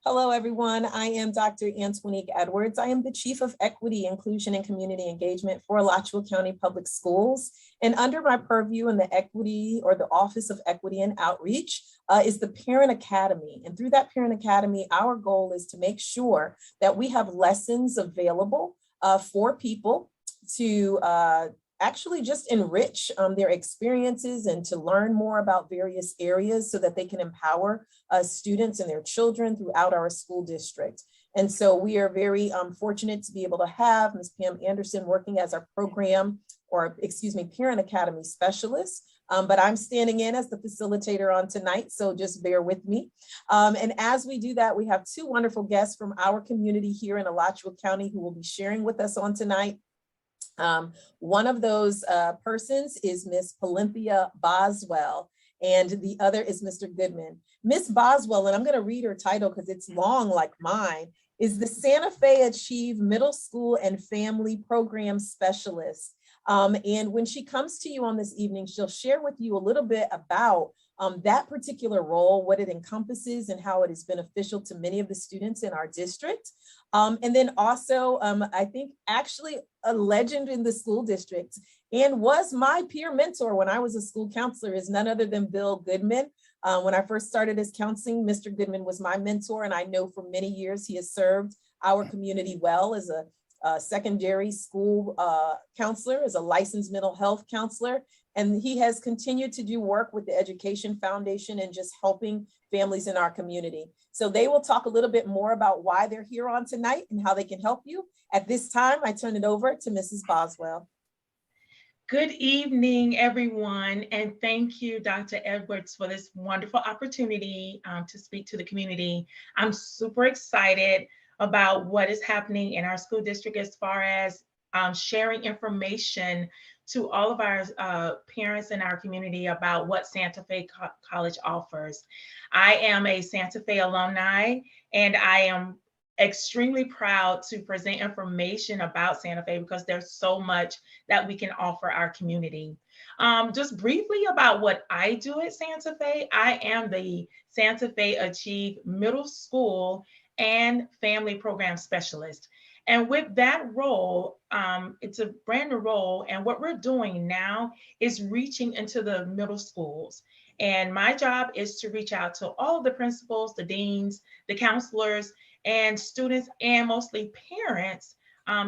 Hello, everyone. I am Dr. Antonique Edwards. I am the Chief of Equity, Inclusion, and Community Engagement for Alachua County Public Schools. And under my purview in the Equity or the Office of Equity and Outreach is the Parent Academy. And through that Parent Academy, our goal is to make sure that we have lessons available for people to actually just enrich their experiences and to learn more about various areas so that they can empower students and their children throughout our school district. And so we are very fortunate to be able to have Ms. Pam Anderson working as our program, or excuse me, Parent Academy specialist. But I'm standing in as the facilitator on tonight, so just bear with me. And as we do that, we have two wonderful guests from our community here in Alachua County who will be sharing with us on tonight. One of those persons is Miss Olympia Boswell, and the other is Mr. Goodman. Miss Boswell, and I'm going to read her title because it's long like mine, is the Santa Fe Achieve Middle School and Family Program Specialist. And when she comes to you on this evening, she'll share with you a little bit about that particular role, what it encompasses and how it is beneficial to many of the students in our district. And then also, I think actually a legend in the school district and was my peer mentor when I was a school counselor is none other than Bill Goodman. When I first started as counseling, Mr. Goodman was my mentor, and I know for many years he has served our community well as a secondary school counselor, as a licensed mental health counselor. And he has continued to do work with the Education Foundation and just helping families in our community. So they will talk a little bit more about why they're here on tonight and how they can help you. At this time, I turn it over to Mrs. Boswell. Good evening, everyone, and thank you, Dr. Edwards, for this wonderful opportunity to speak to the community. I'm super excited about what is happening in our school district as far as sharing information to all of our parents in our community about what Santa Fe College offers. I am a Santa Fe alumni, and I am extremely proud to present information about Santa Fe because there's so much that we can offer our community. Just briefly about what I do at Santa Fe, I am the Santa Fe Achieve Middle School and Family Program Specialist. And with that role, it's a brand new role. And what we're doing now is reaching into the middle schools. And my job is to reach out to all of the principals, the deans, the counselors, and students, and mostly parents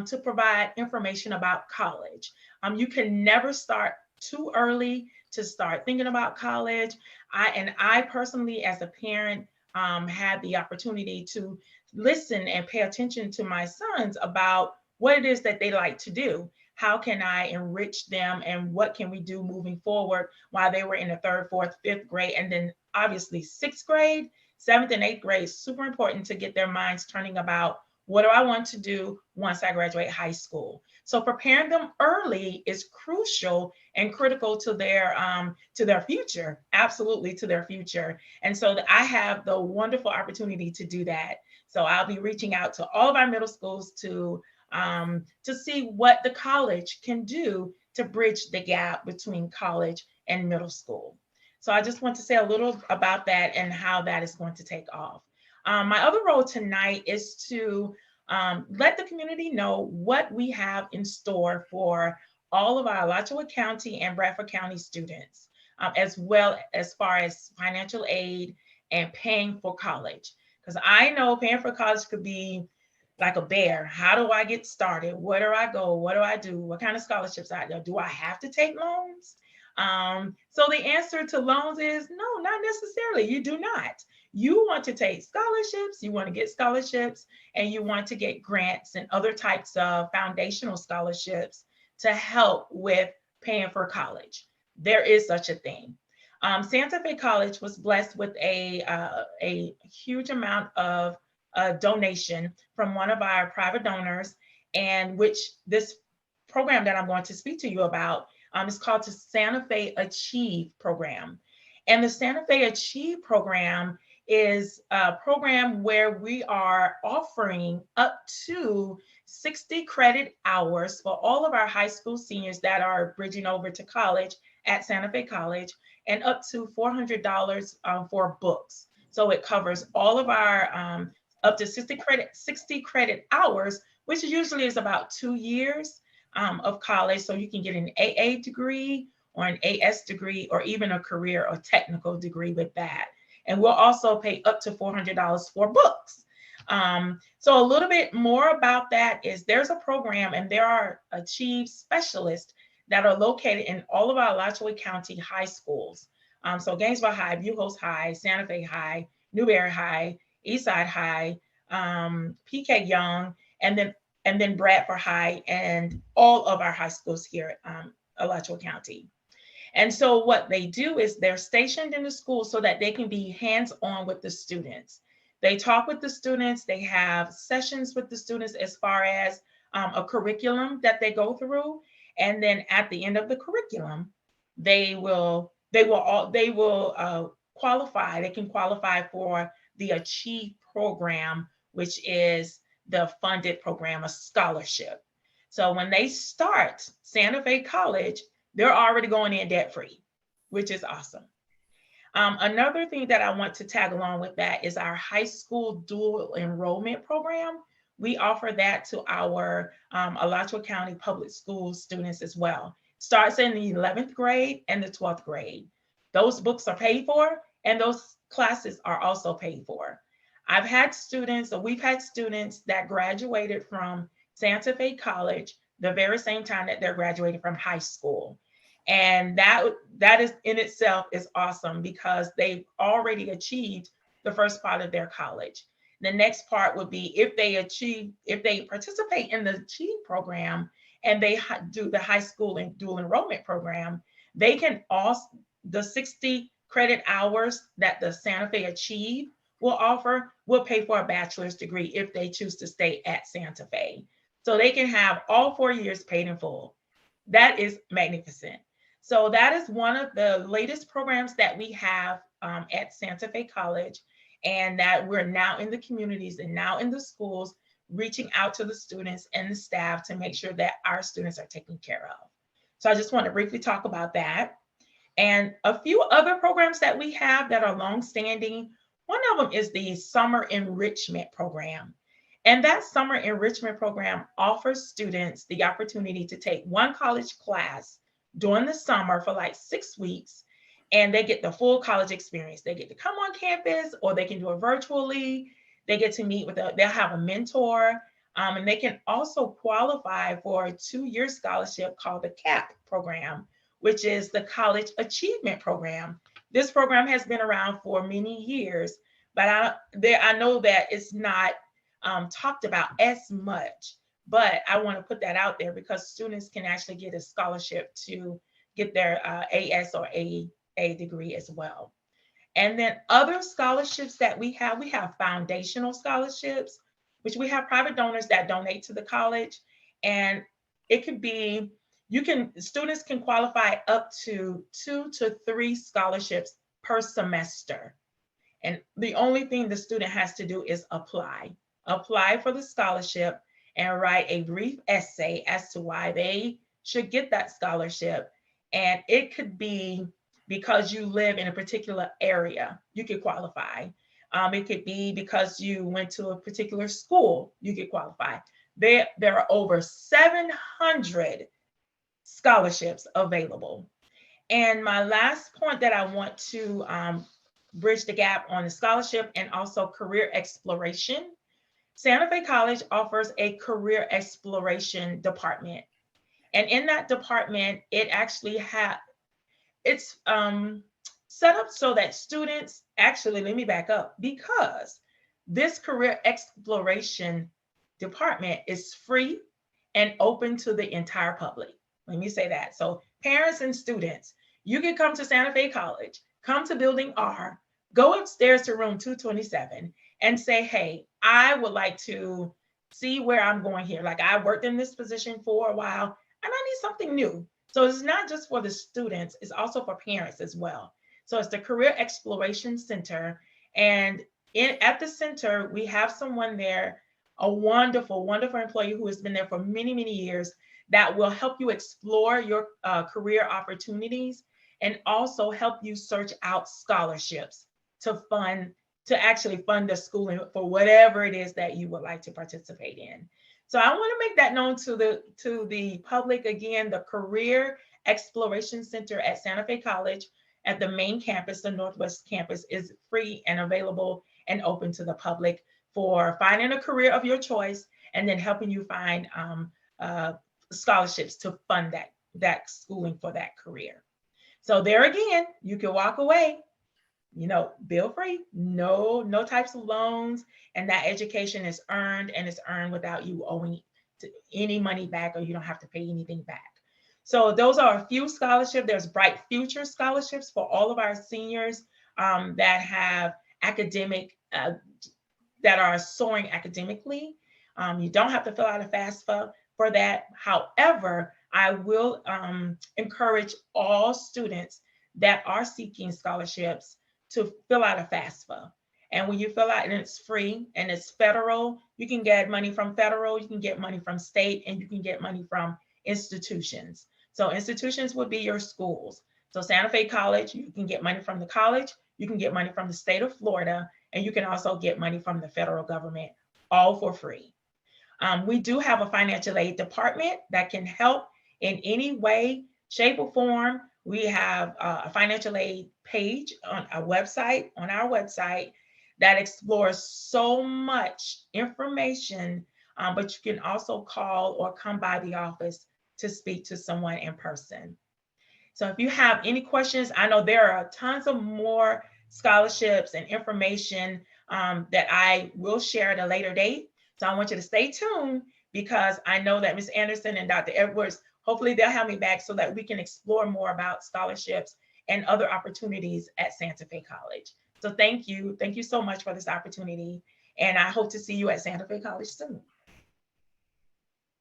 to provide information about college. You can never start too early to start thinking about college. I personally, as a parent, had the opportunity to listen and pay attention to my sons about what it is that they like to do. How can I enrich them, and what can we do moving forward while they were in the 3rd, 4th, 5th grade, and then obviously 6th grade, 7th and 8th grade, super important to get their minds turning about what do I want to do once I graduate high school. So preparing them early is crucial and critical to their future, absolutely to their future. And so I have the wonderful opportunity to do that. So I'll be reaching out to all of our middle schools to see what the college can do to bridge the gap between college and middle school. So I just want to say a little about that and how that is going to take off. My other role tonight is to let the community know what we have in store for all of our Alachua County and Bradford County students, as well as far as financial aid and paying for college. Because I know paying for college could be like a bear. How do I get started? Where do I go? What do I do? What kind of scholarships are there? Do I have to take loans? So the answer to loans is no, not necessarily. You do not. You want to take scholarships, you want to get scholarships, and you want to get grants and other types of foundational scholarships to help with paying for college. There is such a thing. Santa Fe College was blessed with a huge amount of donation from one of our private donors, and which this program that I'm going to speak to you about is called the Santa Fe Achieve program. And the Santa Fe Achieve program is a program where we are offering up to 60 credit hours for all of our high school seniors that are bridging over to college at Santa Fe College, and up to $400 for books. So it covers all of our up to 60 credit hours, which usually is about 2 years of college. So you can get an AA degree or an AS degree, or even a career or technical degree with that. And we'll also pay up to $400 for books. So a little bit more about that is there's a program, and there are Achieve specialists that are located in all of our Alachua County high schools. So Gainesville High, Buchholz High, Santa Fe High, Newberry High, Eastside High, PK Young, and then Bradford High, and all of our high schools here at Alachua County. And so what they do is they're stationed in the school so that they can be hands-on with the students. They talk with the students, they have sessions with the students as far as a curriculum that they go through. And then at the end of the curriculum, they can qualify for the Achieve program, which is the funded program, a scholarship. So when they start Santa Fe College, they're already going in debt free, which is awesome. Another thing that I want to tag along with that is our high school dual enrollment program. We offer that to our Alachua County Public School students as well. Starts in the 11th grade and the 12th grade. Those books are paid for, and those classes are also paid for. We've had students that graduated from Santa Fe College the very same time that they're graduating from high school. And that is in itself is awesome, because they've already achieved the first part of their college. The next part would be if they participate in the Achieve program and they do the high school and dual enrollment program, they can also, the 60 credit hours that the Santa Fe Achieve will offer will pay for a bachelor's degree if they choose to stay at Santa Fe. So they can have all 4 years paid in full. That is magnificent. So that is one of the latest programs that we have at Santa Fe College, and that we're now in the communities and now in the schools, reaching out to the students and the staff to make sure that our students are taken care of. So I just want to briefly talk about that. And a few other programs that we have that are longstanding. One of them is the Summer Enrichment Program. And that Summer Enrichment Program offers students the opportunity to take one college class during the summer for like 6 weeks, and they get the full college experience. They get to come on campus, or they can do it virtually. They get to meet they'll have a mentor, and they can also qualify for a 2-year scholarship called the CAP program, which is the College Achievement Program. This program has been around for many years, but I know that it's not talked about as much. But I want to put that out there because students can actually get a scholarship to get their AS or AA degree as well. And then other scholarships that we have foundational scholarships, which we have private donors that donate to the college. And it could be, students can qualify up to 2 to 3 scholarships per semester. And the only thing the student has to do is apply for the scholarship and write a brief essay as to why they should get that scholarship. And it could be because you live in a particular area, you could qualify. It could be because you went to a particular school, you could qualify. There are over 700 scholarships available. And my last point that I want to bridge the gap on the scholarship and also career exploration. Santa Fe College offers a career exploration department. And in that department, it actually it's set up so that students, actually, let me back up, because this career exploration department is free and open to the entire public. Let me say that. So parents and students, you can come to Santa Fe College, come to Building R, go upstairs to room 227 and say, hey, I would like to see where I'm going here. Like, I worked in this position for a while and I need something new. So it's not just for the students, it's also for parents as well. So it's the Career Exploration Center. And at the center, we have someone there, a wonderful, wonderful employee who has been there for many, many years, that will help you explore your career opportunities and also help you search out scholarships to fund to actually fund the schooling for whatever it is that you would like to participate in. So I want to make that known to the public. Again, the Career Exploration Center at Santa Fe College at the main campus, the Northwest campus, is free and available and open to the public for finding a career of your choice and then helping you find scholarships to fund that schooling for that career. So there again, you can walk away, bill free, no types of loans, and that education is earned, and it's earned without you owing any money back, or you don't have to pay anything back. So those are a few scholarships. There's Bright Future scholarships for all of our seniors that have academic, that are soaring academically. You don't have to fill out a FAFSA for that. However, I will encourage all students that are seeking scholarships to fill out a FAFSA. And when you fill out, and it's free and it's federal, you can get money from federal, you can get money from state, and you can get money from institutions. So institutions would be your schools. So Santa Fe College, you can get money from the college, you can get money from the state of Florida, and you can also get money from the federal government, all for free. We do have a financial aid department that can help in any way, shape, or form. We have a financial aid page on our website, that explores so much information, but you can also call or come by the office to speak to someone in person. So if you have any questions, I know there are tons of more scholarships and information that I will share at a later date. So I want you to stay tuned, because I know that Ms. Anderson and Dr. Edwards, hopefully they'll have me back so that we can explore more about scholarships and other opportunities at Santa Fe College. So thank you. Thank you so much for this opportunity. And I hope to see you at Santa Fe College soon.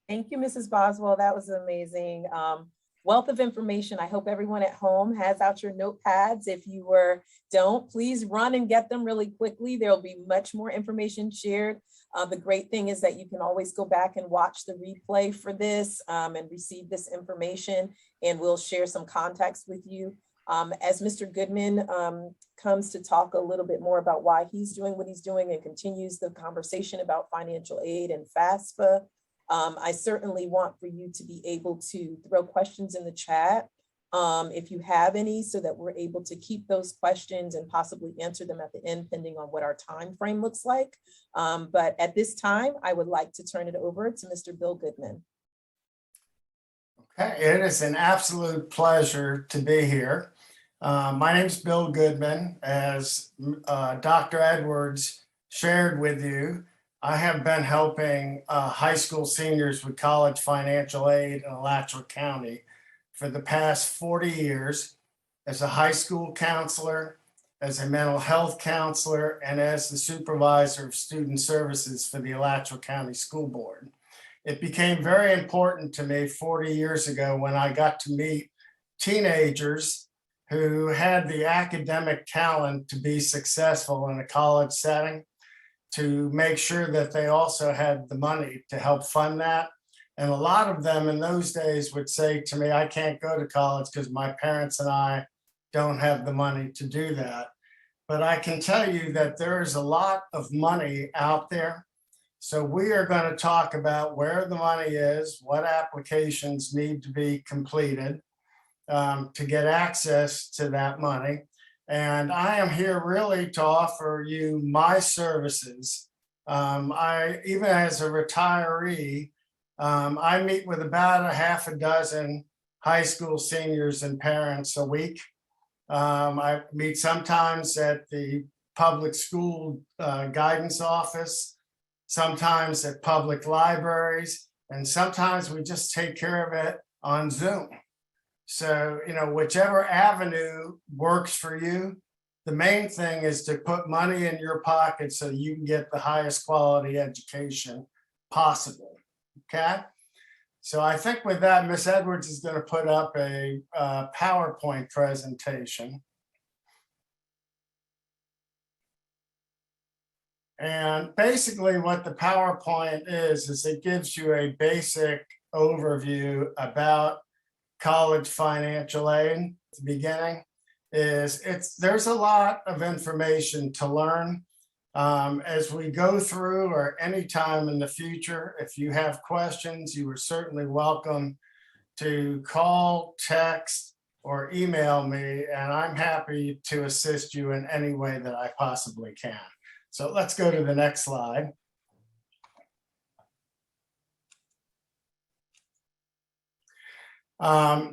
Thank you, Mrs. Boswell. That was amazing. Wealth of information. I hope everyone at home has out your notepads. If you don't, please run and get them really quickly. There'll be much more information shared. The great thing is that you can always go back and watch the replay for this and receive this information, and we'll share some context with you. As Mr. Goodman comes to talk a little bit more about why he's doing what he's doing and continues the conversation about financial aid and FAFSA, I certainly want for you to be able to throw questions in the chat if you have any, so that we're able to keep those questions and possibly answer them at the end, depending on what our time frame looks like. But at this time, I would like to turn it over to Mr. Bill Goodman. Okay, it is an absolute pleasure to be here. My name is Bill Goodman. As Dr. Edwards shared with you, I have been helping high school seniors with college financial aid in Alachua County for the past 40 years as a high school counselor, as a mental health counselor, and as the supervisor of student services for the Alachua County School Board. It became very important to me 40 years ago when I got to meet teenagers who had the academic talent to be successful in a college setting, to make sure that they also had the money to help fund that. And a lot of them in those days would say to me, I can't go to college because my parents and I don't have the money to do that. But I can tell you that there is a lot of money out there. So we are going to talk about where the money is, what applications need to be completed to get access to that money. And I am here really to offer you my services. Even as a retiree, I meet with about a half a dozen high school seniors and parents a week. I meet sometimes at the public school guidance office, sometimes at public libraries, and sometimes we just take care of it on Zoom. So, whichever avenue works for you, the main thing is to put money in your pocket so you can get the highest quality education possible, okay? So I think with that, Ms. Edwards is going to put up a PowerPoint presentation. And basically what the PowerPoint is it gives you a basic overview about college financial aid. At the beginning there's a lot of information to learn. As we go through or anytime in the future, if you have questions, you are certainly welcome to call, text, or email me, and I'm happy to assist you in any way that I possibly can. So let's go to the next slide.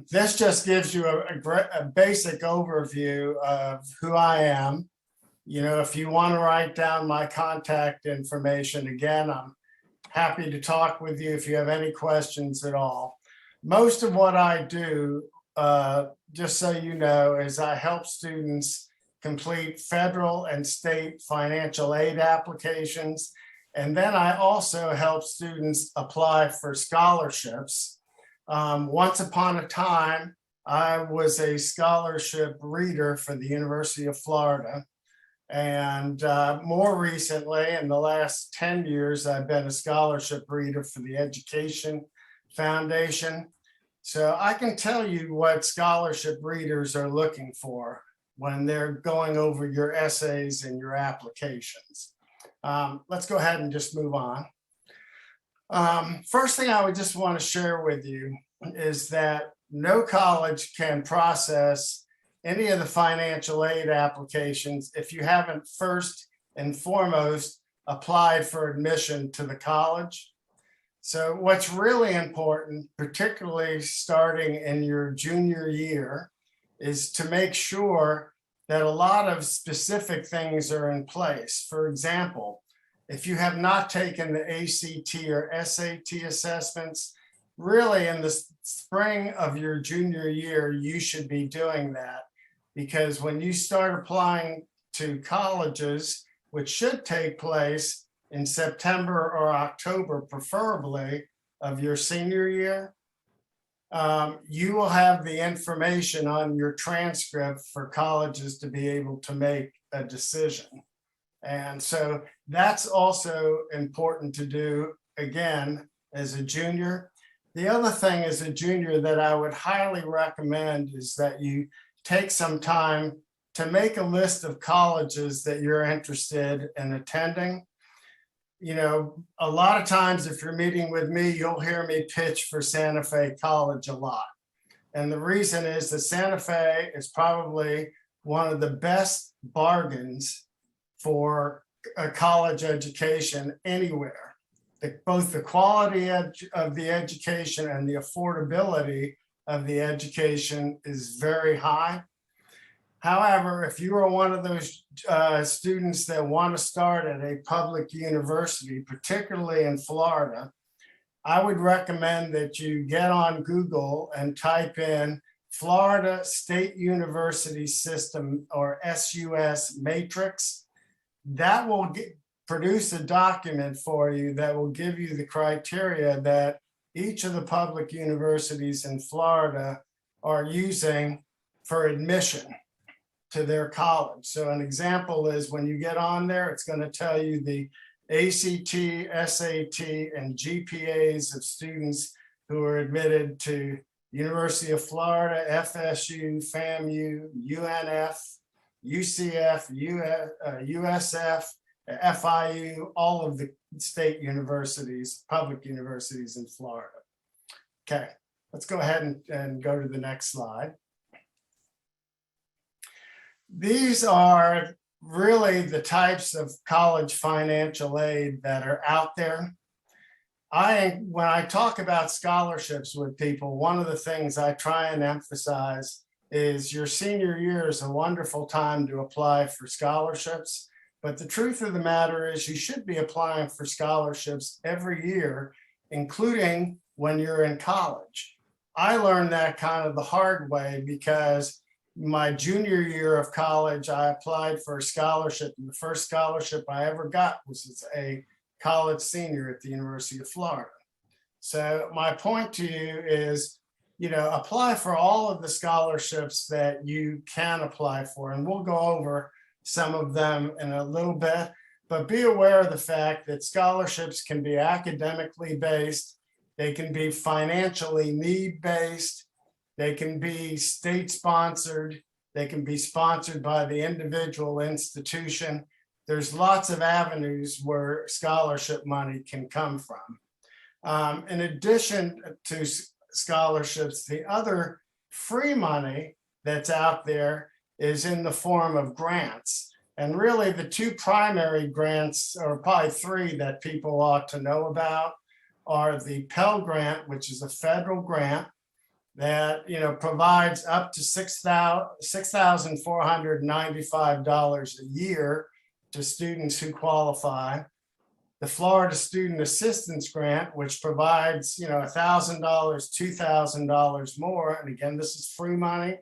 This just gives you a basic overview of who I am. You know, if you want to write down my contact information, again, I'm happy to talk with you if you have any questions at all. Most of what I do, just so you know, is I help students complete federal and state financial aid applications. And then I also help students apply for scholarships. Once upon a time, I was a scholarship reader for the University of Florida. And more recently, in the last 10 years, I've been a scholarship reader for the Education Foundation. So I can tell you what scholarship readers are looking for when they're going over your essays and your applications. Let's go ahead and just move on. First thing I would just want to share with you is that no college can process any of the financial aid applications if you haven't first and foremost applied for admission to the college. So what's really important, particularly starting in your junior year, is to make sure that a lot of specific things are in place. For example, if you have not taken the ACT or SAT assessments, really in the spring of your junior year, you should be doing that, because when you start applying to colleges, which should take place in September or October, preferably, of your senior year, you will have the information on your transcript for colleges to be able to make a decision. And so that's also important to do, again, as a junior. The other thing as a junior that I would highly recommend is that you take some time to make a list of colleges that you're interested in attending. You know, a lot of times if you're meeting with me, you'll hear me pitch for Santa Fe College a lot. And the reason is that Santa Fe is probably one of the best bargains for a college education anywhere. Both the quality of the education and the affordability of the education is very high. However, if you are one of those students that want to start at a public university, particularly in Florida, I would recommend that you get on Google and type in Florida State University System, or SUS matrix. That will produce a document for you that will give you the criteria that each of the public universities in Florida are using for admission to their college. So an example is when you get on there, it's going to tell you the ACT, SAT, and GPAs of students who are admitted to University of Florida, FSU, FAMU, UNF, UCF, USF, FIU, all of the state universities, public universities in Florida. Okay, let's go ahead and go to the next slide. These are really the types of college financial aid that are out there. When I talk about scholarships with people, one of the things I try and emphasize is your senior year is a wonderful time to apply for scholarships. But the truth of the matter is you should be applying for scholarships every year, including when you're in college. I learned that kind of the hard way because my junior year of college, I applied for a scholarship, and the first scholarship I ever got was as a college senior at the University of Florida. So my point to you is, you know, apply for all of the scholarships that you can apply for, and we'll go over some of them in a little bit, but be aware of the fact that scholarships can be academically based, they can be financially need-based, they can be state-sponsored, they can be sponsored by the individual institution, there's lots of avenues where scholarship money can come from. In addition to scholarships, the other free money that's out there is in the form of grants. And really the two primary grants, or probably three that people ought to know about, are the Pell Grant, which is a federal grant that provides up to $6,495 a year to students who qualify. The Florida Student Assistance Grant, which provides $1,000, $2,000 more, and again, this is free money.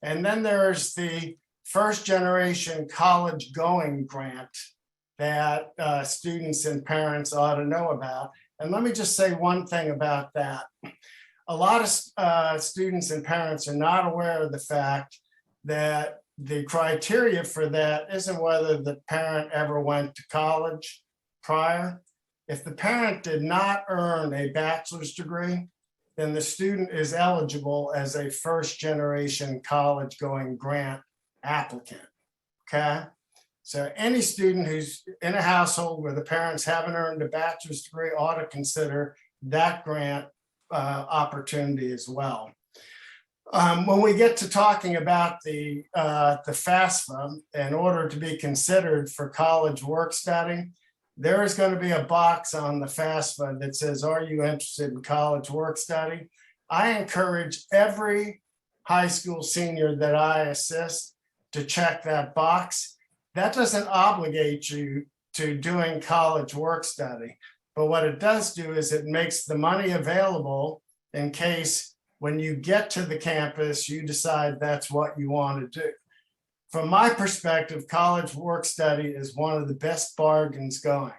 And then there's the First Generation College Going Grant that students and parents ought to know about. And let me just say one thing about that. A lot of students and parents are not aware of the fact that the criteria for that isn't whether the parent ever went to college prior. If the parent did not earn a bachelor's degree, then the student is eligible as a first generation college going grant applicant, okay? So any student who's in a household where the parents haven't earned a bachelor's degree ought to consider that grant opportunity as well. When we get to talking about the FAFSA, in order to be considered for college work study, there is going to be a box on the FAFSA that says, are you interested in college work study? I encourage every high school senior that I assist to check that box. That doesn't obligate you to doing college work study, but what it does do is it makes the money available in case when you get to the campus, you decide that's what you want to do. From my perspective, college work study is one of the best bargains going.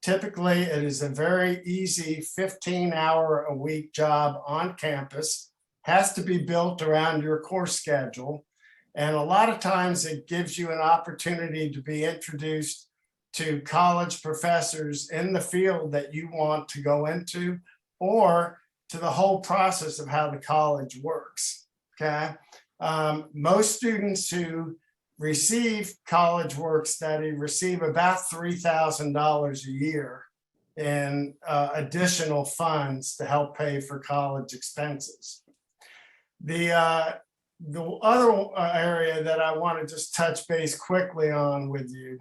Typically, it is a very easy 15-hour-a-week job on campus, has to be built around your course schedule. And a lot of times it gives you an opportunity to be introduced to college professors in the field that you want to go into, or to the whole process of how the college works, okay? Most students who receive college work study receive about $3,000 a year in additional funds to help pay for college expenses. The other area that I want to just touch base quickly on with you,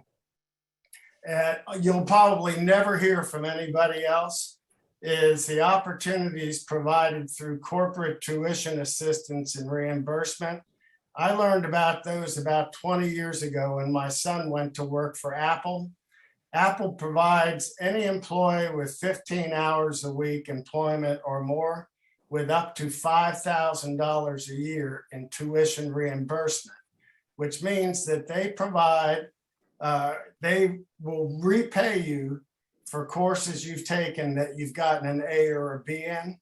you'll probably never hear from anybody else, is the opportunities provided through corporate tuition assistance and reimbursement. I learned about those about 20 years ago when my son went to work for Apple. Apple provides any employee with 15 hours a week employment or more with up to $5,000 a year in tuition reimbursement, which means that they provide, they will repay you for courses you've taken that you've gotten an A or a B in.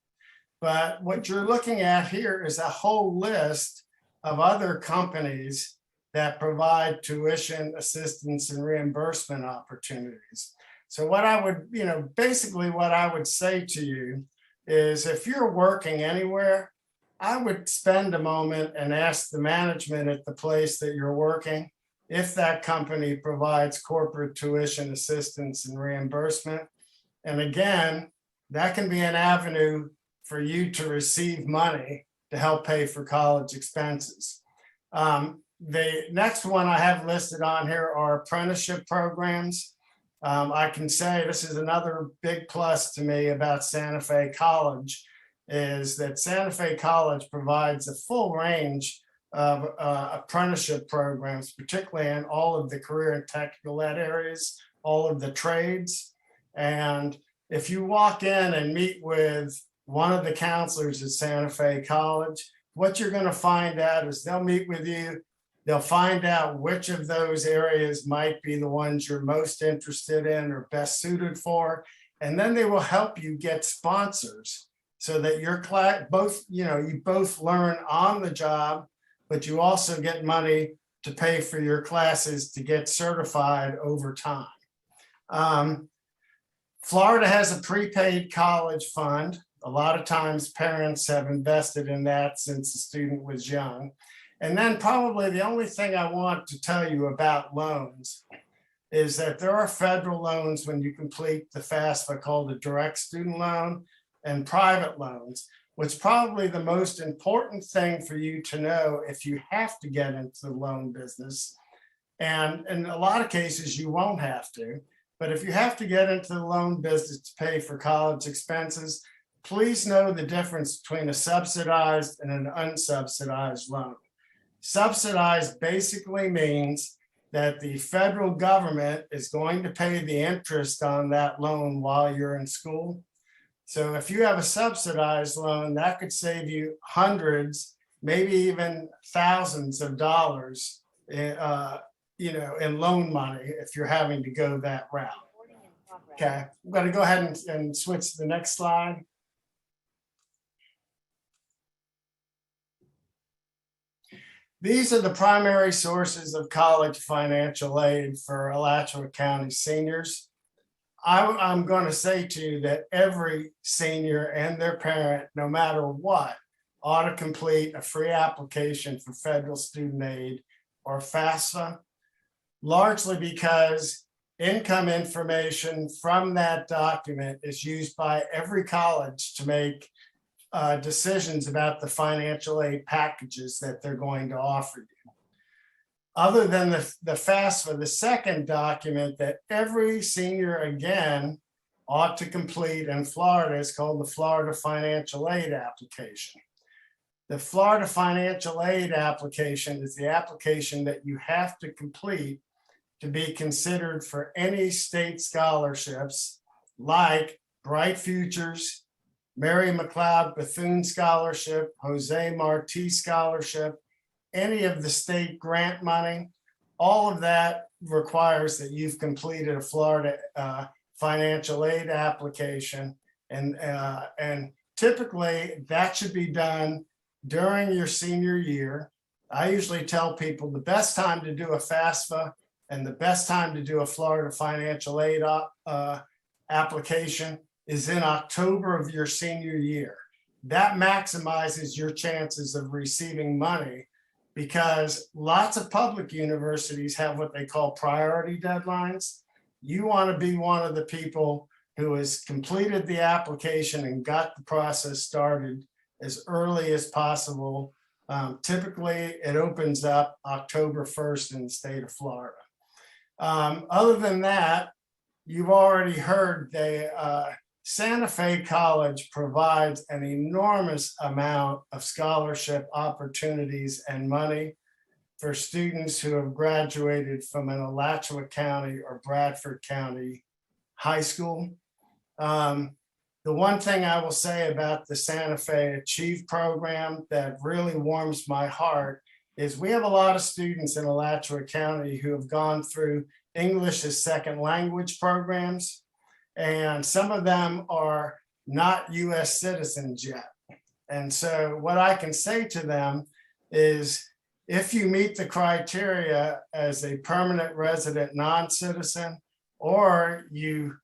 But what you're looking at here is a whole list of other companies that provide tuition assistance and reimbursement opportunities. So what I would, basically what I would say to you is if you're working anywhere, I would spend a moment and ask the management at the place that you're working if that company provides corporate tuition assistance and reimbursement. And again, that can be an avenue for you to receive money to help pay for college expenses. The next one I have listed on here are apprenticeship programs. I can say this is another big plus to me about Santa Fe College, is that Santa Fe College provides a full range of apprenticeship programs, particularly in all of the career and technical ed areas, all of the trades. And if you walk in and meet with one of the counselors at Santa Fe College, what you're going to find out is they'll meet with you. They'll find out which of those areas might be the ones you're most interested in or best suited for. And then they will help you get sponsors so that your class, you both learn on the job, but you also get money to pay for your classes to get certified over time. Florida has a prepaid college fund. A lot of times parents have invested in that since the student was young. And then probably the only thing I want to tell you about loans is that there are federal loans when you complete the FAFSA called a direct student loan and private loans. What's probably the most important thing for you to know if you have to get into the loan business, and in a lot of cases you won't have to, but if you have to get into the loan business to pay for college expenses, please know the difference between a subsidized and an unsubsidized loan. Subsidized basically means that the federal government is going to pay the interest on that loan while you're in school. So if you have a subsidized loan, that could save you hundreds, maybe even thousands of dollars, in loan money if you're having to go that route. Okay, I'm going to go ahead and switch to the next slide. These are the primary sources of college financial aid for Alachua County seniors. I'm going to say to you that every senior and their parent, no matter what, ought to complete a free application for federal student aid or FAFSA, largely because income information from that document is used by every college to make decisions about the financial aid packages that they're going to offer you. Other than the FAFSA, the second document that every senior, again, ought to complete in Florida is called the Florida Financial Aid application. The Florida Financial Aid application is the application that you have to complete to be considered for any state scholarships like Bright Futures, Mary McLeod Bethune Scholarship, Jose Marti Scholarship, any of the state grant money. All of that requires that you've completed a Florida financial aid application. And typically that should be done during your senior year. I usually tell people the best time to do a FAFSA and the best time to do a Florida financial aid application is in October of your senior year. That maximizes your chances of receiving money because lots of public universities have what they call priority deadlines. You want to be one of the people who has completed the application and got the process started as early as possible. Typically, it opens up October 1st in the state of Florida. Other than that, you've already heard Santa Fe College provides an enormous amount of scholarship opportunities and money for students who have graduated from an Alachua County or Bradford County high school. The one thing I will say about the Santa Fe Achieve program that really warms my heart is we have a lot of students in Alachua County who have gone through English as second language programs, and some of them are not US citizens yet. And so what I can say to them is if you meet the criteria as a permanent resident non-citizen, or you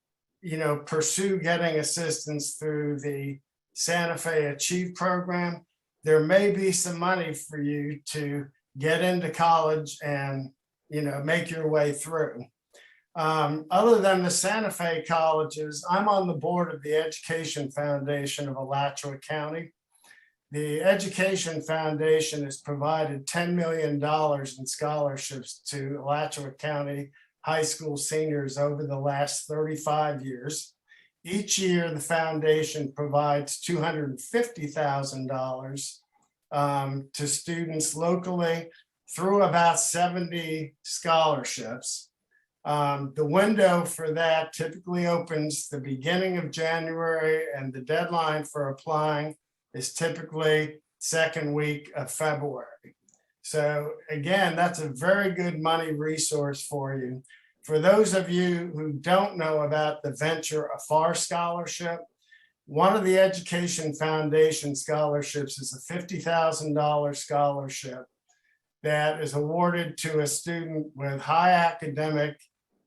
pursue getting assistance through the Santa Fe Achieve program, there may be some money for you to get into college and make your way through. Other than the Santa Fe colleges, I'm on the board of the Education Foundation of Alachua County. The Education Foundation has provided $10 million in scholarships to Alachua County high school seniors over the last 35 years. Each year, the foundation provides $250,000 to students locally through about 70 scholarships. The window for that typically opens the beginning of January, and the deadline for applying is typically second week of February. So again, that's a very good money resource for you. For those of you who don't know about the Venture Afar Scholarship, one of the Education Foundation scholarships is a $50,000 scholarship that is awarded to a student with high academic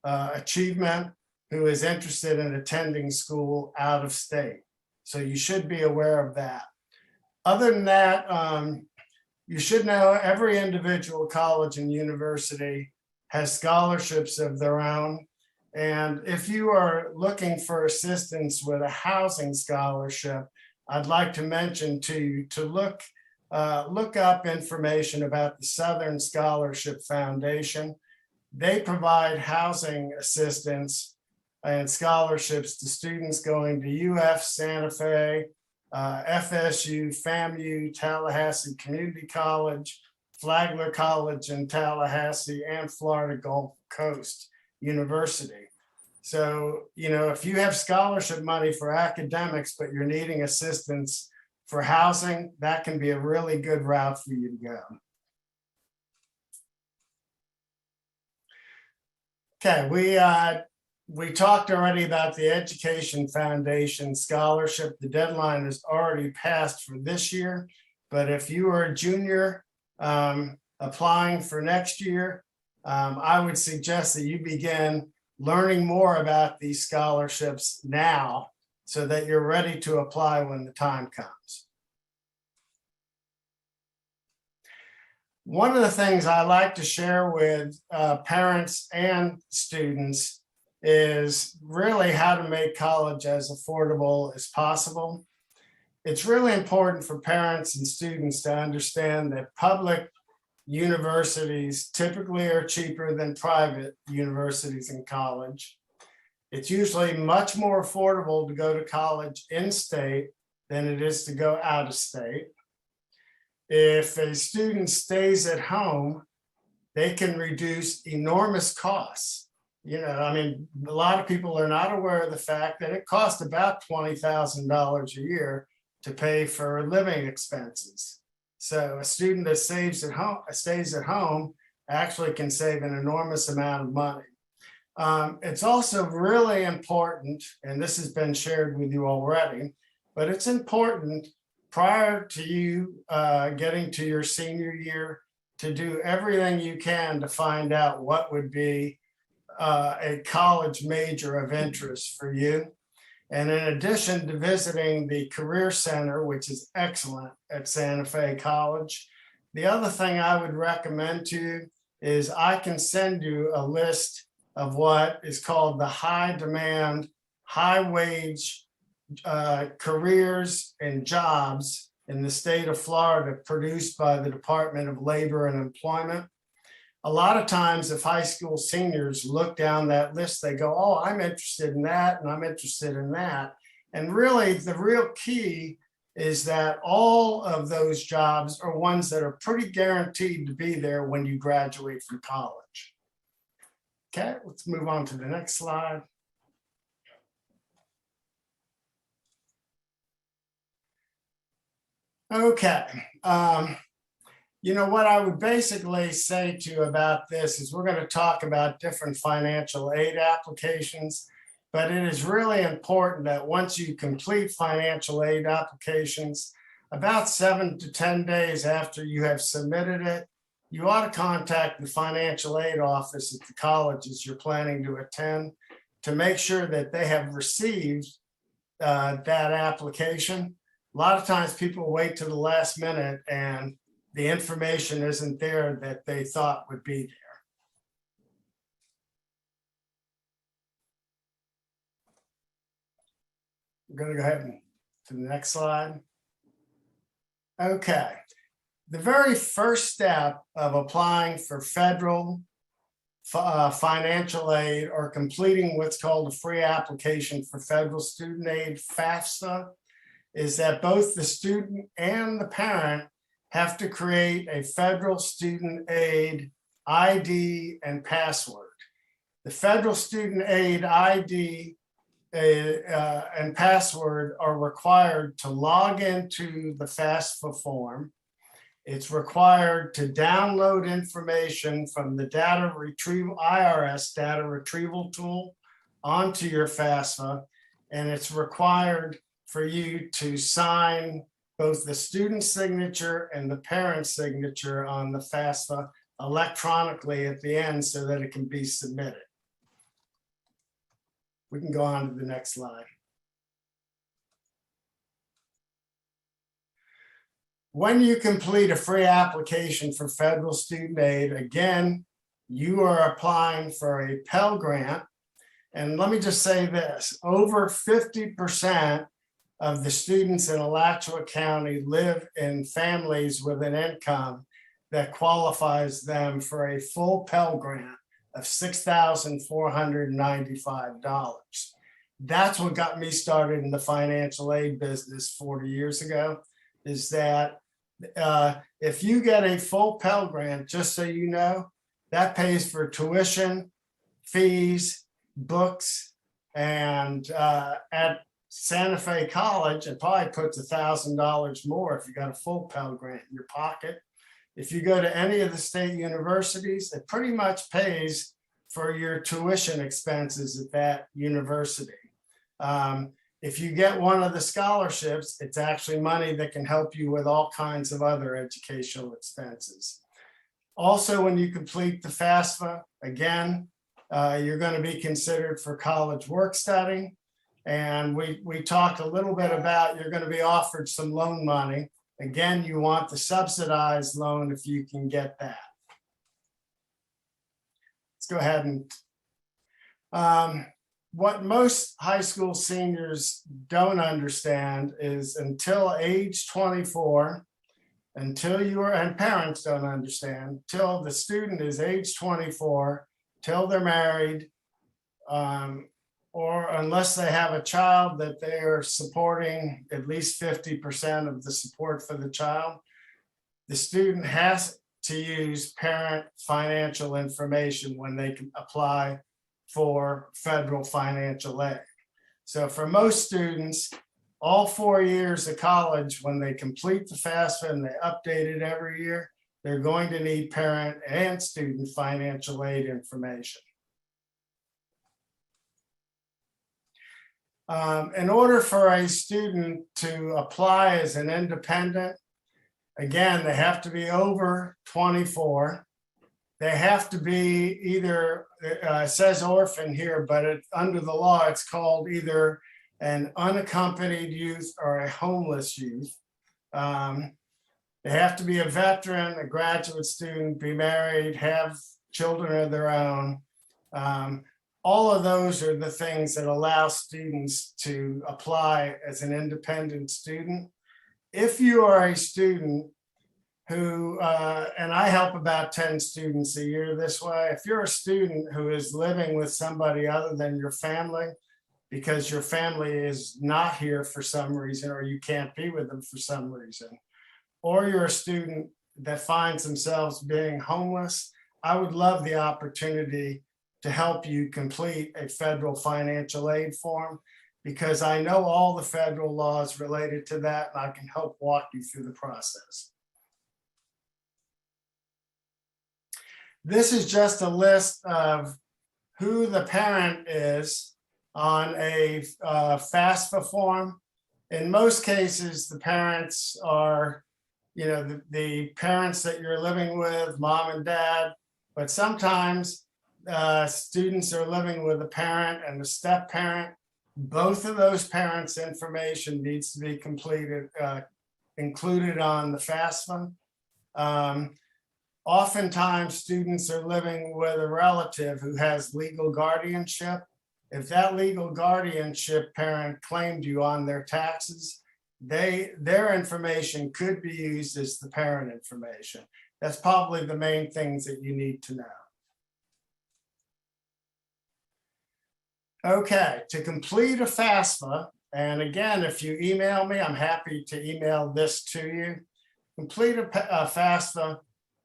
achievement who is interested in attending school out of state. So you should be aware of that. Other than that, you should know every individual college and university has scholarships of their own. And if you are looking for assistance with a housing scholarship, I'd like to mention to you to look up information about the Southern Scholarship Foundation. They provide housing assistance and scholarships to students going to UF, Santa Fe, FSU, FAMU, Tallahassee Community College, Flagler College in Tallahassee, and Florida Gulf Coast University. So, you know, if you have scholarship money for academics, but you're needing assistance for housing, that can be a really good route for you to go. Okay, we talked already about the Education Foundation scholarship. The deadline is already passed for this year, but if you are a junior applying for next year, I would suggest that you begin learning more about these scholarships now so that you're ready to apply when the time comes. One of the things I like to share with parents and students is really how to make college as affordable as possible. It's really important for parents and students to understand that public universities typically are cheaper than private universities and college. It's usually much more affordable to go to college in-state than it is to go out of state. If a student stays at home, they can reduce enormous costs. You know, I mean, a lot of people are not aware of the fact that it costs about $20,000 a year to pay for living expenses. So a student that stays at home actually can save an enormous amount of money. It's also really important, and this has been shared with you already, but it's important prior to you getting to your senior year to do everything you can to find out what would be a college major of interest for you. And in addition to visiting the Career Center, which is excellent at Santa Fe College, the other thing I would recommend to you is I can send you a list of what is called the high demand, high wage careers and jobs in the state of Florida produced by the Department of Labor and Employment. A lot of times if high school seniors look down that list, they go, oh, I'm interested in that and I'm interested in that. And really the real key is that all of those jobs are ones that are pretty guaranteed to be there when you graduate from college. Okay, let's move on to the next slide. Okay. You know, what I would basically say to you about this is we're going to talk about different financial aid applications, but it is really important that once you complete financial aid applications, about 7 to 10 days after you have submitted it, you ought to contact the financial aid office at the colleges you're planning to attend to make sure that they have received that application. A lot of times people wait to the last minute and the information isn't there that they thought would be there. We're going to go ahead and to the next slide. Okay. The very first step of applying for federal financial aid or completing what's called a free application for federal student aid, FAFSA, is that both the student and the parent have to create a federal student aid ID and password. The federal student aid ID and password are required to log into the FAFSA form. It's required to download information from the data retrieval, IRS data retrieval tool onto your FAFSA, and it's required for you to sign both the student's signature and the parent's signature on the FAFSA electronically at the end so that it can be submitted. We can go on to the next slide. When you complete a free application for federal student aid, again, you are applying for a Pell Grant. And let me just say this, over 50% of the students in Alachua County live in families with an income that qualifies them for a full Pell Grant of $6,495. That's what got me started in the financial aid business 40 years ago, is that if you get a full Pell Grant, just so you know, that pays for tuition, fees, books, and at Santa Fe College, it probably puts $1,000 more if you got a full Pell Grant in your pocket. If you go to any of the state universities, it pretty much pays for your tuition expenses at that university. If you get one of the scholarships, it's actually money that can help you with all kinds of other educational expenses. Also, when you complete the FAFSA, again, you're going to be considered for college work study. And we talked a little bit about you're going to be offered some loan money. Again, you want the subsidized loan if you can get that. Let's go ahead and what most high school seniors don't understand is until age 24, until you are, and parents don't understand, till the student is age 24, till they're married, or unless they have a child that they are supporting at least 50% of the support for the child, the student has to use parent financial information when they can apply for federal financial aid. So for most students, all 4 years of college, when they complete the FAFSA and they update it every year, they're going to need parent and student financial aid information. In order for a student to apply as an independent, again, they have to be over 24. They have to be either, it says orphan here, but under the law, it's called either an unaccompanied youth or a homeless youth. They have to be a veteran, a graduate student, be married, have children of their own. All of those are the things that allow students to apply as an independent student. If you are a student who, and I help about 10 students a year this way, if you're a student who is living with somebody other than your family, because your family is not here for some reason, or you can't be with them for some reason, or you're a student that finds themselves being homeless, I would love the opportunity to help you complete a federal financial aid form, because I know all the federal laws related to that, and I can help walk you through the process. This is just a list of who the parent is on a FAFSA form. In most cases, the parents are, you know, the parents that you're living with, mom and dad, but sometimes students are living with a parent and a step parent. Both of those parents' information needs to be completed, included on the FAFSA. Oftentimes, students are living with a relative who has legal guardianship. If that legal guardianship parent claimed you on their taxes, their information could be used as the parent information. That's probably the main things that you need to know. Okay, to complete a FAFSA, and again, if you email me, I'm happy to email this to you. Complete a FAFSA.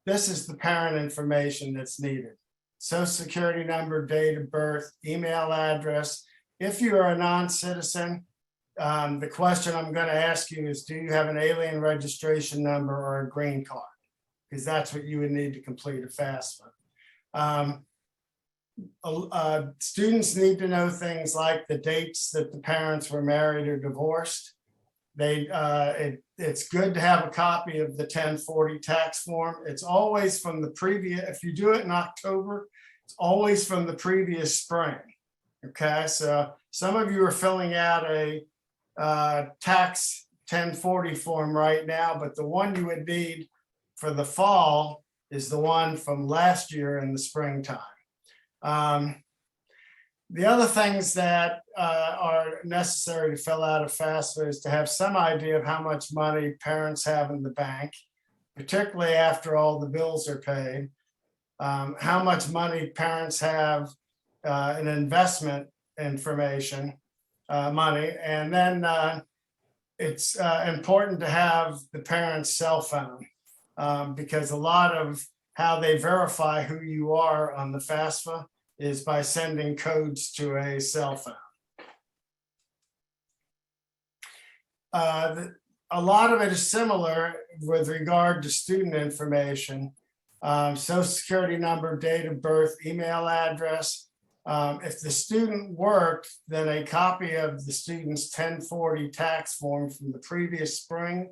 This is the parent information that's needed. Social security number, date of birth, email address. If you are a non-citizen, the question I'm going to ask you is, do you have an alien registration number or a green card? Because that's what you would need to complete a FAFSA. Students need to know things like the dates that the parents were married or divorced. It's good to have a copy of the 1040 tax form. It's always from the previous, if you do it in October, it's always from the previous spring. Okay, so some of you are filling out a tax 1040 form right now, but the one you would need for the fall is the one from last year in the springtime. The other things that are necessary to fill out a FAFSA is to have some idea of how much money parents have in the bank, particularly after all the bills are paid, how much money parents have in investment information, money, and then it's important to have the parent's cell phone because a lot of how they verify who you are on the FAFSA is by sending codes to a cell phone. A lot of it is similar with regard to student information, social security number, date of birth, email address. If the student worked, then a copy of the student's 1040 tax form from the previous spring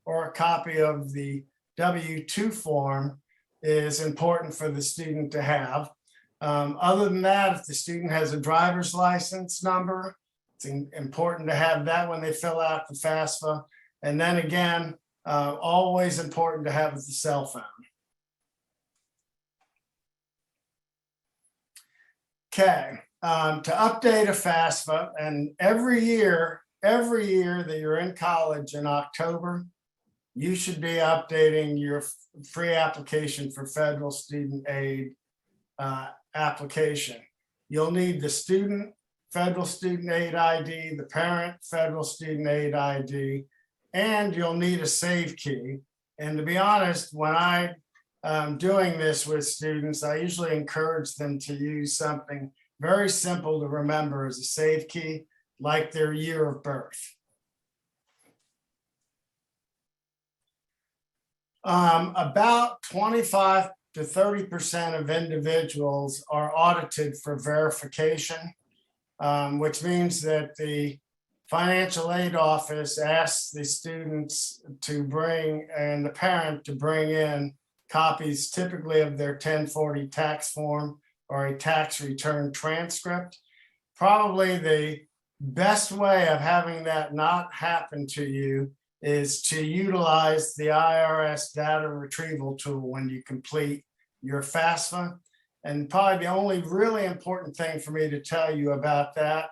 or a copy of the W-2 form is important for the student to have. Other than that, if the student has a driver's license number, it's important to have that when they fill out the FAFSA. And then again, always important to have the cell phone. Okay, to update a FAFSA, and every year that you're in college in October, you should be updating your free application for federal student aid application. You'll need the student federal student aid ID, the parent federal student aid ID, and you'll need a save key. And to be honest, when I'm doing this with students, I usually encourage them to use something very simple to remember as a save key, like their year of birth. About 25 to 30% of individuals are audited for verification, which means that the financial aid office asks the students to bring and the parent to bring in copies typically of their 1040 tax form or a tax return transcript. Probably the best way of having that not happen to you is to utilize the IRS data retrieval tool when you complete your FAFSA. And probably the only really important thing for me to tell you about that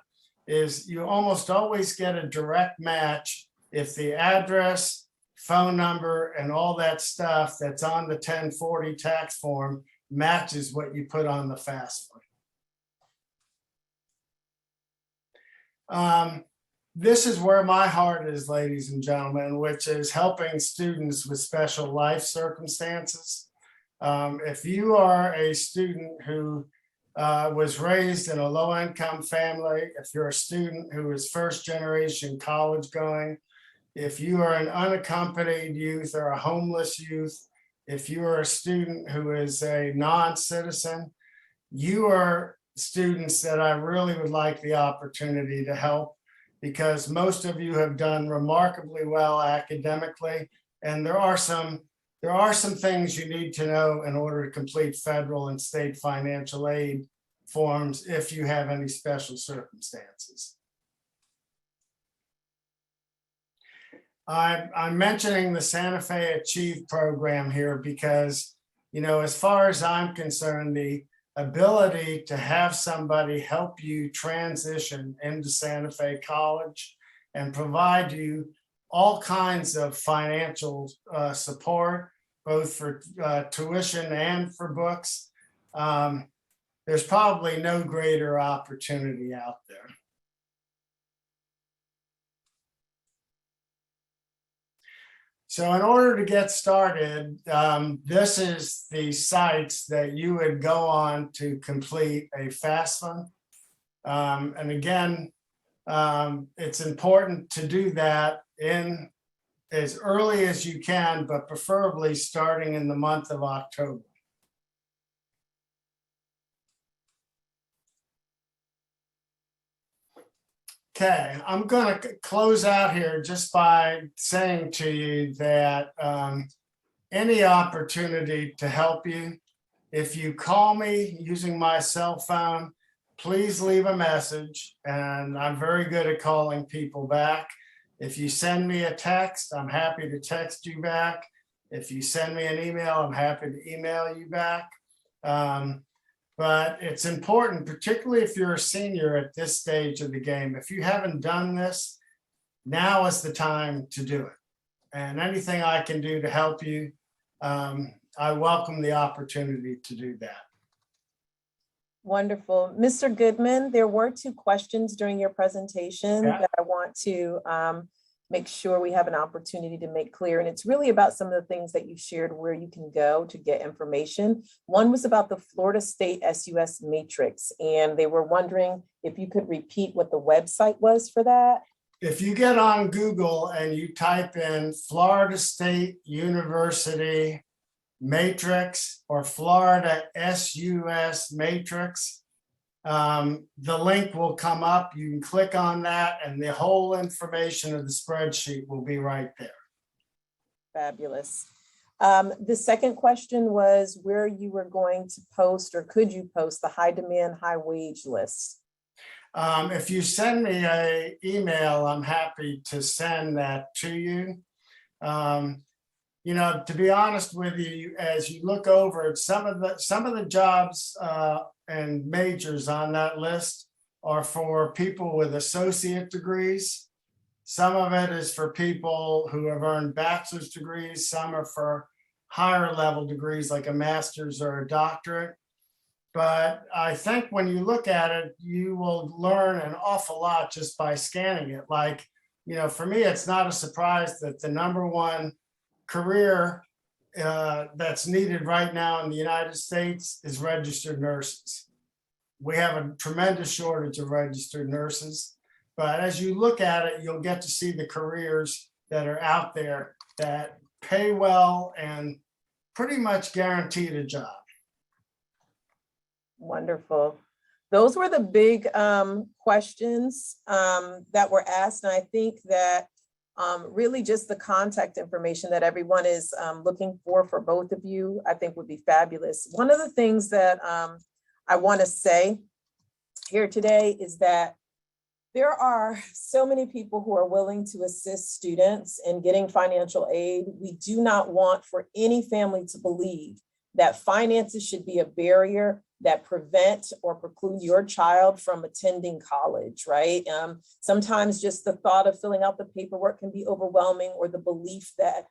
is you almost always get a direct match if the address, phone number, and all that stuff that's on the 1040 tax form matches what you put on the FAFSA. This is where my heart is, ladies and gentlemen, which is helping students with special life circumstances. If you are a student who was raised in a low-income family, if you're a student who is first-generation college going, if you are an unaccompanied youth or a homeless youth, if you are a student who is a non-citizen, you are students that I really would like the opportunity to help, because most of you have done remarkably well academically, and there are some things you need to know in order to complete federal and state financial aid forms if you have any special circumstances. I'm mentioning the Santa Fe Achieve program here because, you know, as far as I'm concerned, the ability to have somebody help you transition into Santa Fe College and provide you all kinds of financial support, both for tuition and for books. There's probably no greater opportunity out there. So in order to get started, this is the sites that you would go on to complete a FAFSA. And again, it's important to do that in as early as you can, but preferably starting in the month of October. Okay, I'm going to close out here just by saying to you that any opportunity to help you, if you call me using my cell phone, please leave a message, and I'm very good at calling people back. If you send me a text, I'm happy to text you back. If you send me an email, I'm happy to email you back. But it's important, particularly if you're a senior at this stage of the game. If you haven't done this, now is the time to do it. And anything I can do to help you, I welcome the opportunity to do that. Wonderful. Mr. Goodman, there were 2 questions during your presentation that I want to make sure we have an opportunity to make clear. And it's really about some of the things that you shared where you can go to get information. One was about the Florida State SUS matrix, and they were wondering if you could repeat what the website was for that. If you get on Google and you type in Florida State University matrix or Florida SUS matrix, the link will come up. You can click on that and the whole information of the spreadsheet will be right there. Fabulous. The second question was where you were going to post, or could you post, the high demand, high wage list? If you send me an email, I'm happy to send that to you. You know, to be honest with you, as you look over it, some of the jobs and majors on that list are for people with associate degrees. Some of it is for people who have earned bachelor's degrees. Some are for higher level degrees like a master's or a doctorate. But I think when you look at it, you will learn an awful lot just by scanning it. Like, you know, for me, it's not a surprise that the #1 career that's needed right now in the United States is registered nurses. We have a tremendous shortage of registered nurses, but as you look at it, you'll get to see the careers that are out there that pay well and pretty much guaranteed a job. Wonderful. Those were the big questions that were asked, and I think that really just the contact information that everyone is looking for both of you, I think would be fabulous. One of the things that I want to say here today is that there are so many people who are willing to assist students in getting financial aid. We do not want for any family to believe that finances should be a barrier that prevent or preclude your child from attending college, right? Sometimes just the thought of filling out the paperwork can be overwhelming, or the belief that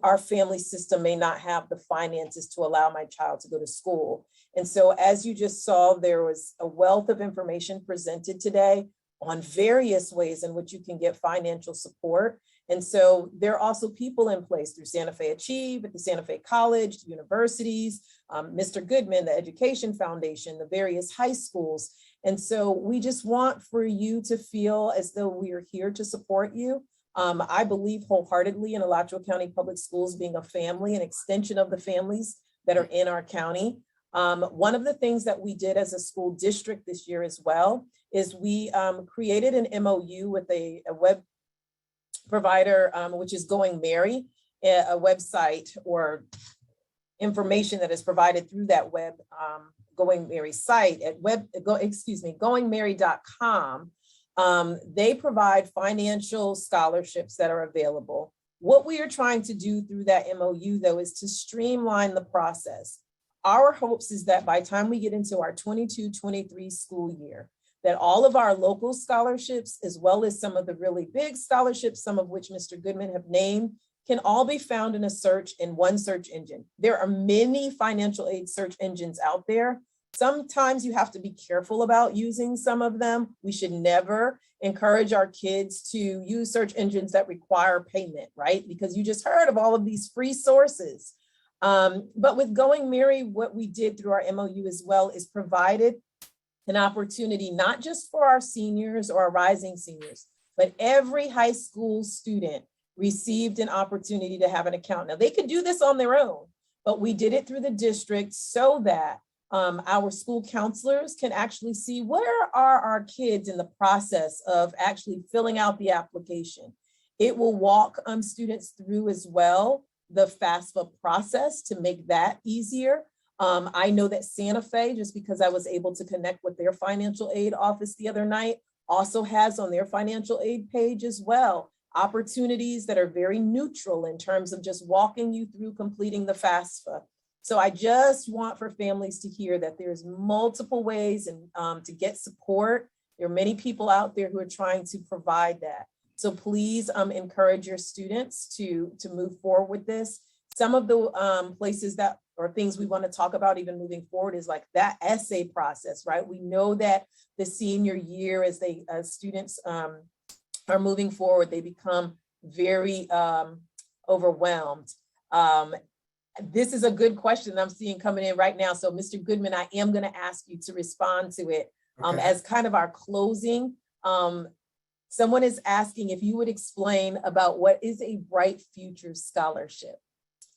our family system may not have the finances to allow my child to go to school. And so as you just saw, there was a wealth of information presented today on various ways in which you can get financial support. And so there are also people in place through Santa Fe Achieve, at the Santa Fe College, universities, Mr. Goodman, the Education Foundation, the various high schools. And so we just want for you to feel as though we are here to support you. I believe wholeheartedly in Alachua County Public Schools being a family, an extension of the families that are in our county. One of the things that we did as a school district this year as well is we created an MOU with a web provider, which is Going Merry, a website or information that is provided through that web Going Merry site at goingmerry.com. They provide financial scholarships that are available. What we are trying to do through that MOU, though, is to streamline the process. Our hopes is that by the time we get into our 22-23 school year, that all of our local scholarships, as well as some of the really big scholarships, some of which Mr. Goodman have named, can all be found in one search engine. There are many financial aid search engines out there. Sometimes you have to be careful about using some of them. We should never encourage our kids to use search engines that require payment, right? Because you just heard of all of these free sources. But with Going Merry, what we did through our MOU as well is provided an opportunity, not just for our seniors or our rising seniors, but every high school student received an opportunity to have an account. Now they could do this on their own, but we did it through the district so that our school counselors can actually see where are our kids in the process of actually filling out the application. It will walk students through as well the FAFSA process to make that easier. I know that Santa Fe, just because I was able to connect with their financial aid office the other night, also has on their financial aid page as well opportunities that are very neutral in terms of just walking you through completing the FAFSA. So I just want for families to hear that there's multiple ways and to get support. There are many people out there who are trying to provide that. So please encourage your students to move forward with this. Some of the places that or things we want to talk about even moving forward is like that essay process, right? We know that the senior year as students are moving forward, they become very overwhelmed. This is a good question I'm seeing coming in right now. So Mr. Goodman, I am going to ask you to respond to it as kind of our closing. Someone is asking if you would explain about what is a Bright Future Scholarship.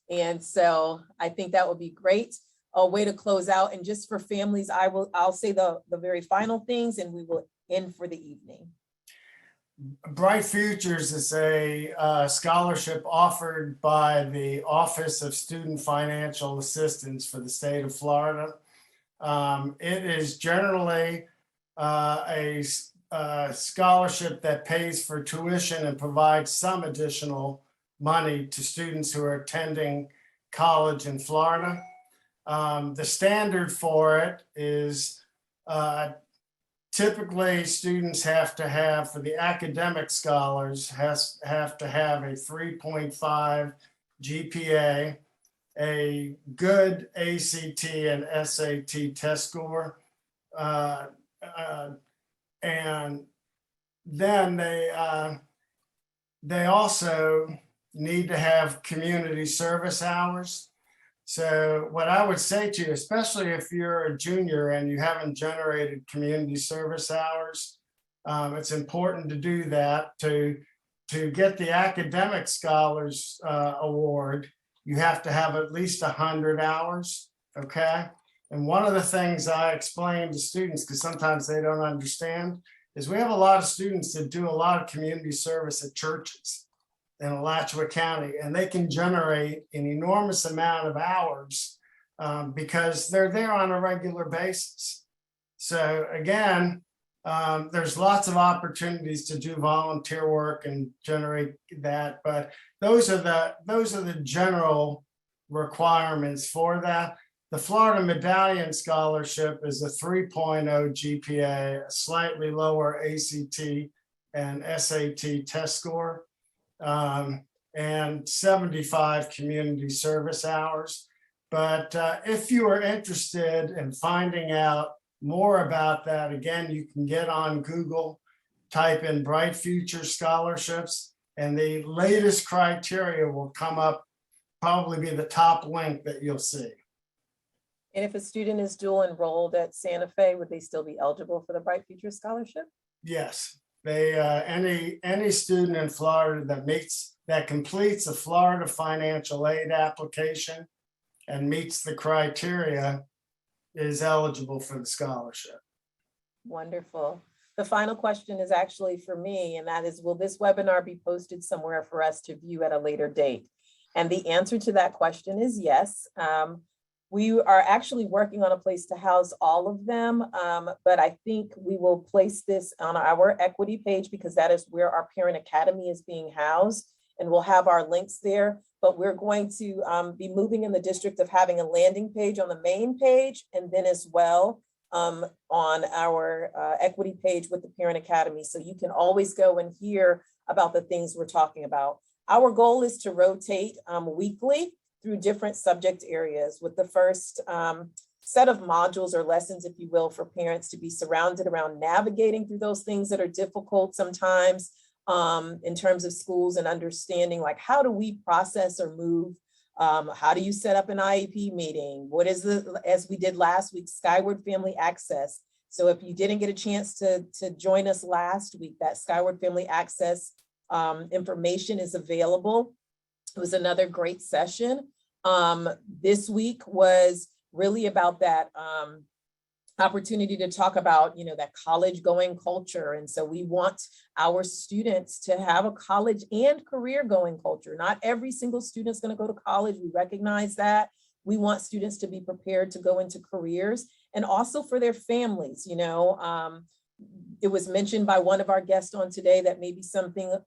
And so I think that would be great. A way to close out. And just for families, I'll say the very final things and we will end for the evening. Bright Futures is a scholarship offered by the Office of Student Financial Assistance for the state of Florida. It is generally a scholarship that pays for tuition and provides some additional money to students who are attending college in Florida. The standard for it is typically students have to have, for the academic scholars, have to have a 3.5 GPA, a good ACT and SAT test score, and then they also need to have community service hours. So what I would say to you, especially if you're a junior and you haven't generated community service hours, it's important to do that. To get the academic scholars award, you have to have at least 100 hours, okay? And one of the things I explain to students, because sometimes they don't understand, is we have a lot of students that do a lot of community service at churches in Alachua County, and they can generate an enormous amount of hours because they're there on a regular basis. So again, there's lots of opportunities to do volunteer work and generate that, but those are the general requirements for that. The Florida Medallion Scholarship is a 3.0 GPA, a slightly lower ACT and SAT test score, and 75 community service hours. But if you are interested in finding out more about that, again, you can get on Google, type in Bright Future Scholarships, and the latest criteria will come up, probably be the top link that you'll see. And if a student is dual enrolled at Santa Fe, would they still be eligible for the Bright Future Scholarship? Yes, they any student in Florida that completes a Florida financial aid application and meets the criteria is eligible for the scholarship. Wonderful. The final question is actually for me, and that is, will this webinar be posted somewhere for us to view at a later date? And the answer to that question is yes. We are actually working on a place to house all of them, but I think we will place this on our equity page because that is where our Parent Academy is being housed, and we'll have our links there. But we're going to be moving in the district of having a landing page on the main page, and then as well on our equity page with the Parent Academy. So you can always go and hear about the things we're talking about. Our goal is to rotate weekly through different subject areas, with the first set of modules or lessons, if you will, for parents to be surrounded around navigating through those things that are difficult sometimes in terms of schools, and understanding like, how do we process or move? How do you set up an IEP meeting? What is as we did last week, Skyward Family Access. So if you didn't get a chance to join us last week, that Skyward Family Access information is available. It was another great session. This week was really about that opportunity to talk about, that college going culture. And so we want our students to have a college and career going culture. Not every single student is going to go to college. We recognize that. We want students to be prepared to go into careers, and also for their families. it was mentioned by one of our guests on today that maybe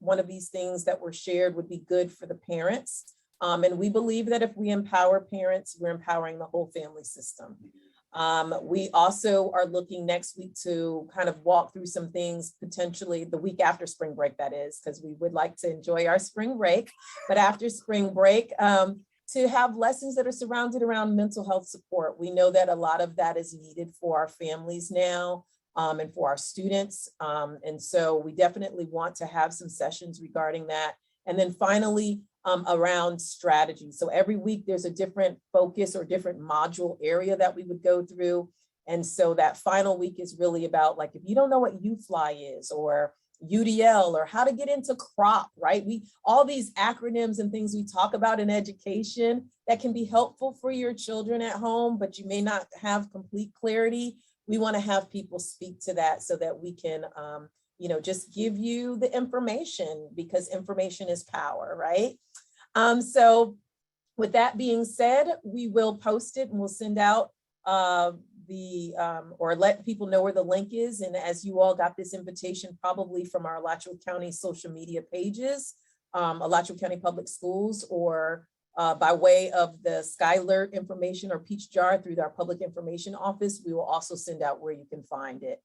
one of these things that were shared would be good for the parents. And we believe that if we empower parents, we're empowering the whole family system. We also are looking next week to kind of walk through some things, potentially the week after spring break, that is, because we would like to enjoy our spring break, but after spring break, to have lessons that are surrounded around mental health support. We know that a lot of that is needed for our families now, and for our students. And so we definitely want to have some sessions regarding that. And then finally, around strategy. So every week there's a different focus or different module area that we would go through. And so that final week is really about, like, if you don't know what UFly is, or UDL, or how to get into CROP, right? All these acronyms and things we talk about in education that can be helpful for your children at home, but you may not have complete clarity. We want to have people speak to that so that we can, just give you the information, because information is power, right? So with that being said, we will post it and we'll send out or let people know where the link is. And as you all got this invitation, probably from our Alachua County social media pages, Alachua County Public Schools, or by way of the Skylert information or Peach Jar through our public information office, we will also send out where you can find it.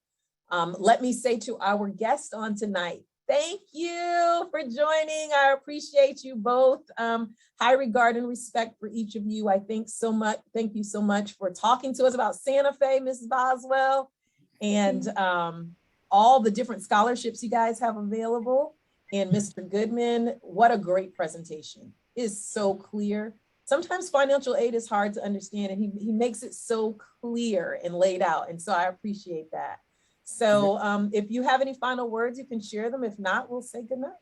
Let me say to our guest on tonight, thank you for joining. I appreciate you both. High regard and respect for each of you. I think so much. Thank you so much for talking to us about Santa Fe, Mrs. Boswell, and all the different scholarships you guys have available. And Mr. Goodman, what a great presentation. It is so clear. Sometimes financial aid is hard to understand, and he makes it so clear and laid out. And so I appreciate that. So if you have any final words, you can share them. If not, we'll say goodnight.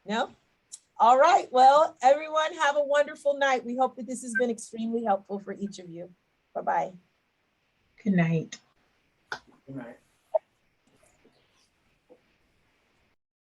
No? All right. Well, everyone, have a wonderful night. We hope that this has been extremely helpful for each of you. Bye-bye. Good night. Good night.